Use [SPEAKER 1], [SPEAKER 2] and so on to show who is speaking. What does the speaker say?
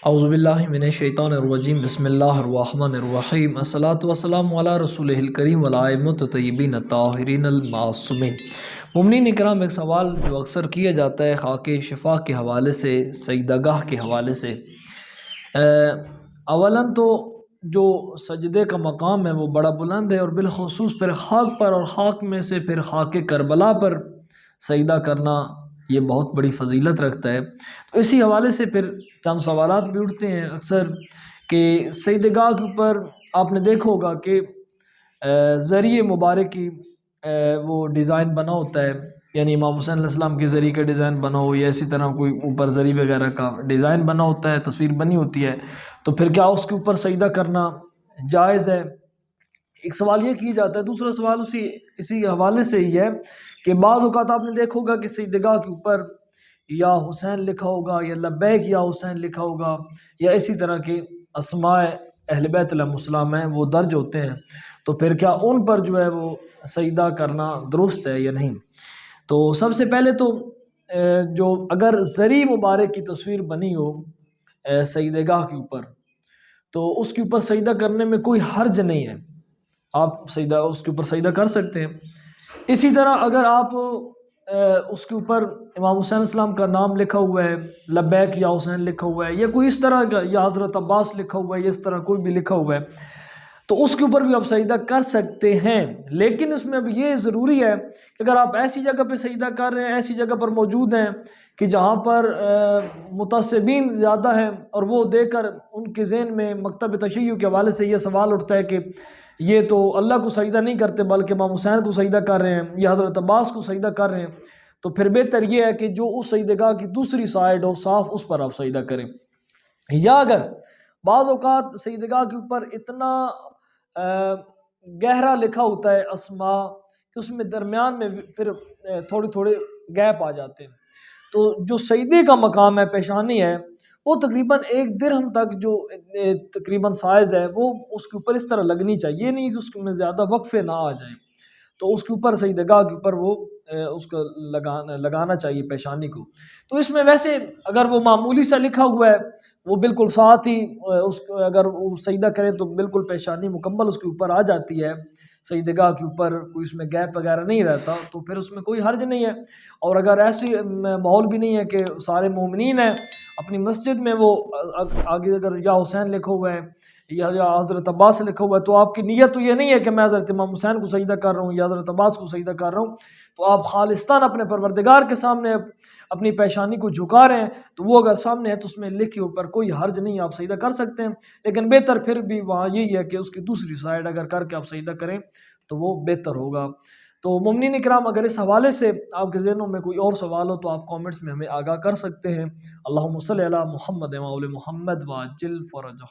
[SPEAKER 1] اعوذ باللہ من الشیطان الرجیم، بسم اللہ الرحمن الرحیم، الصلاۃ والسلام علی رسول الکریم والائمۃ الطیبین الطاہرین المعصومین۔ مومنین اکرام، ایک سوال جو اکثر کیا جاتا ہے خاک شفا کے حوالے سے، سجدہ گاہ کے حوالے سے، اولاً تو جو سجدے کا مقام ہے وہ بڑا بلند ہے، اور بالخصوص پھر خاک پر، اور خاک میں سے پھر خاک کربلا پر سجدہ کرنا یہ بہت بڑی فضیلت رکھتا ہے۔ تو اسی حوالے سے پھر چند سوالات بھی اٹھتے ہیں اکثر کہ سجدہ گاہ کے اوپر آپ نے دیکھا ہوگا کہ ذریعہ مبارک کی وہ ڈیزائن بنا ہوتا ہے، یعنی امام حسین علیہ السلام کے ذریعے کا ڈیزائن بنا ہو، یا اسی طرح کوئی اوپر ذریعہ وغیرہ کا ڈیزائن بنا ہوتا ہے، تصویر بنی ہوتی ہے، تو پھر کیا اس کے اوپر سجدہ کرنا جائز ہے؟ ایک سوال یہ کی جاتا ہے۔ دوسرا سوال اسی حوالے سے ہی ہے کہ بعض اوقات آپ نے دیکھا ہوگا کہ سجدہ گاہ کے اوپر یا حسین لکھا ہوگا، یا لبیک یا حسین لکھا ہوگا، یا اسی طرح کے اسماء اہل بیت علیہ السلام ہیں وہ درج ہوتے ہیں، تو پھر کیا ان پر جو ہے وہ سجدہ کرنا درست ہے یا نہیں؟ تو سب سے پہلے تو جو اگر ذریعہ مبارک کی تصویر بنی ہو سجدہ گاہ کے اوپر، تو اس کے اوپر سجدہ کرنے میں کوئی حرج نہیں ہے، آپ سجدہ اس کے اوپر سجدہ کر سکتے ہیں۔ اسی طرح اگر آپ اس کے اوپر امام حسین علیہ السلام کا نام لکھا ہوا ہے، لبیک یا حسین لکھا ہوا ہے، یا کوئی اس طرح کا، یا حضرت عباس لکھا ہوا ہے، یا اس طرح کوئی بھی لکھا ہوا ہے، تو اس کے اوپر بھی آپ سجدہ کر سکتے ہیں۔ لیکن اس میں اب یہ ضروری ہے کہ اگر آپ ایسی جگہ پہ سجدہ کر رہے ہیں، ایسی جگہ پر موجود ہیں کہ جہاں پر متعصبین زیادہ ہیں، اور وہ دیکھ کر ان کے ذہن میں مکتب تشیع کے حوالے سے یہ سوال اٹھتا ہے کہ یہ تو اللہ کو سجدہ نہیں کرتے بلکہ امام حسین کو سجدہ کر رہے ہیں، یا حضرت عباس کو سجدہ کر رہے ہیں، تو پھر بہتر یہ ہے کہ جو اس سجدہ گاہ کی دوسری سائیڈ ہو صاف، اس پر آپ سجدہ کریں۔ یا اگر بعض اوقات سجدہ گاہ کے اوپر اتنا گہرا لکھا ہوتا ہے اسماء کہ اس میں درمیان میں پھر تھوڑے تھوڑے گیپ آ جاتے ہیں، تو جو سجدے کا مقام ہے، پیشانی ہے، وہ تقریباً 1 درہم تک جو تقریباً سائز ہے، وہ اس کے اوپر اس طرح لگنی چاہیے، یہ نہیں کہ اس میں زیادہ وقفے نہ آ جائیں، تو اس کے اوپر سجدہ گاہ کے اوپر وہ اس کو لگانا چاہیے پیشانی کو۔ تو اس میں ویسے اگر وہ معمولی سا لکھا ہوا ہے، وہ بالکل ساتھ ہی اس اگر وہ سجدہ کریں تو بالکل پیشانی مکمل اس کے اوپر آ جاتی ہے، سجدہ گاہ کے اوپر کوئی اس میں گیپ وغیرہ نہیں رہتا، تو پھر اس میں کوئی حرج نہیں ہے۔ اور اگر ایسی ماحول بھی نہیں ہے کہ سارے مومنین ہیں اپنی مسجد میں، وہ آگے اگر یا حسین لکھا ہوا ہے یا حضرت عباس لکھا ہوا ہے، تو آپ کی نیت تو یہ نہیں ہے کہ میں حضرت امام حسین کو سجدہ کر رہا ہوں یا حضرت عباس کو سجدہ کر رہا ہوں، تو آپ خالصتاً اپنے پروردگار کے سامنے اپنی پیشانی کو جھکا رہے ہیں، تو وہ اگر سامنے ہے تو اس میں لکھے اوپر کوئی حرج نہیں، آپ سجدہ کر سکتے ہیں۔ لیکن بہتر پھر بھی وہاں یہی ہے کہ اس کی دوسری سائیڈ اگر کر کے آپ سجدہ کریں تو وہ بہتر ہوگا۔ تو مومنین اکرام، اگر اس حوالے سے آپ کے ذہنوں میں کوئی اور سوال ہو تو آپ کامنٹس میں ہمیں آگاہ کر سکتے ہیں۔ اللہم صلی علی محمد و آل محمد وعجل فرجہ۔